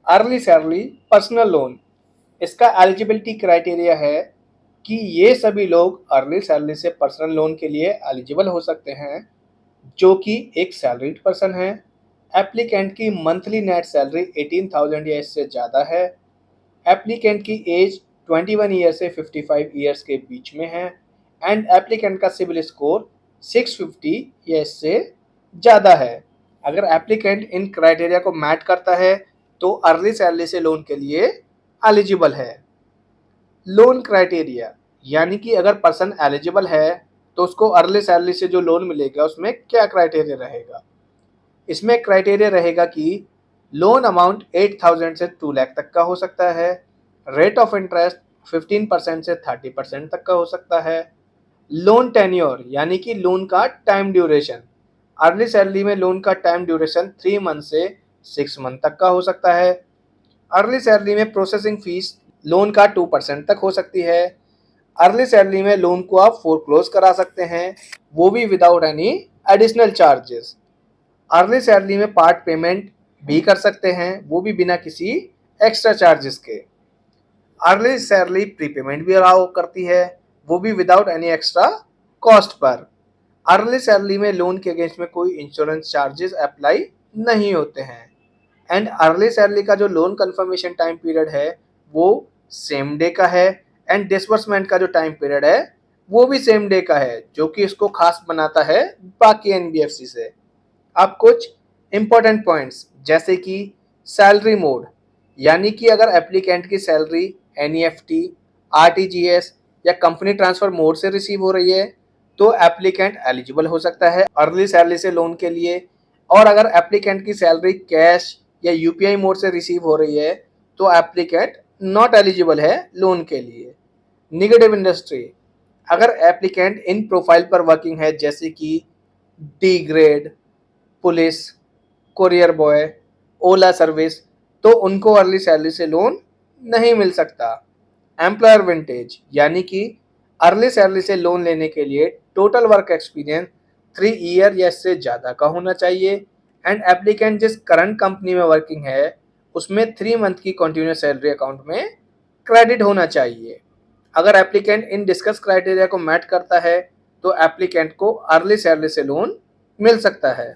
Early salary personal loan, इसका eligibility criteria है कि ये सभी लोग अर्ली सैलरी से पर्सनल लोन के लिए एलिजिबल हो सकते हैं जो कि एक सैलरीड पर्सन है, एप्लीकेंट की मंथली नेट सैलरी 18,000 या इससे ज़्यादा है, एप्लीकेंट की एज 21 ईयर से 55 ईयर्स के बीच में है एंड एप्लीकेंट का सिविल स्कोर 650 या इससे ज़्यादा है। अगर एप्लीकेंट इन क्राइटेरिया को मैच करता है तो अर्ली सैलरी से लोन के लिए एलिजिबल है। लोन क्राइटेरिया यानी कि अगर पर्सन एलिजिबल है तो उसको अर्ली सैलरी से जो लोन मिलेगा उसमें क्या क्राइटेरिया रहेगा। इसमें क्राइटेरिया रहेगा कि लोन अमाउंट 8,000 से 2 लाख तक का हो सकता है, रेट ऑफ इंटरेस्ट 15% से 30% तक का हो सकता है, लोन टेन्योर यानी कि लोन का टाइम ड्यूरेशन, अर्ली सैलरी में लोन का टाइम ड्यूरेशन 3 मंथ से 6 मंथ तक का हो सकता है, अर्ली सैलरी में प्रोसेसिंग फीस लोन का 2% तक हो सकती है, अर्ली सैलरी में लोन को आप फोरक्लोज करा सकते हैं, वो भी without any additional charges. Early salary में पार्ट पेमेंट भी कर सकते हैं, वो भी बिना किसी एक्स्ट्रा चार्जेस के। अर्ली सैलरी प्रीपेमेंट भी अलाउ करती है, वो भी without any extra cost per. Early salary में लोन के अगेंस्ट में कोई इंश्योरेंस चार्जेस अप्लाई नहीं होते हैं एंड अर्ली सैलरी का जो लोन कंफर्मेशन टाइम पीरियड है वो सेम डे का है एंड डिसबर्समेंट का जो टाइम पीरियड है वो भी सेम डे का है, जो कि इसको खास बनाता है बाकी एनबीएफसी से। अब कुछ इंपॉर्टेंट पॉइंट्स जैसे कि सैलरी मोड, यानी कि अगर एप्लीकेंट की सैलरी एनईएफटी, आरटीजीएस या कंपनी ट्रांसफर मोड से रिसीव हो रही है तो एप्लीकेंट एलिजिबल हो सकता है अर्ली सैलरी से लोन के लिए, और अगर एप्लीकेंट की सैलरी कैश या यूपीआई मोड से रिसीव हो रही है तो एप्लीकेंट नॉट एलिजिबल है लोन के लिए। निगेटिव इंडस्ट्री, अगर एप्लीकेंट इन प्रोफाइल पर वर्किंग है जैसे कि D grade, police, courier boy, Ola service, तो उनको अर्ली सैलरी से लोन नहीं मिल सकता। एम्प्लॉयर विंटेज, यानी कि अर्ली सैलरी से लोन लेने के लिए टोटल वर्क एक्सपीरियंस 3 ईयर या इससे ज़्यादा का होना चाहिए एंड एप्लीकेंट जिस करंट कंपनी में वर्किंग है उसमें 3 मंथ की कंटिन्यूस सैलरी अकाउंट में क्रेडिट होना चाहिए। अगर एप्लीकेंट इन डिस्कस क्राइटेरिया को मैच करता है तो एप्लीकेंट को अर्ली सैलरी से लोन मिल सकता है।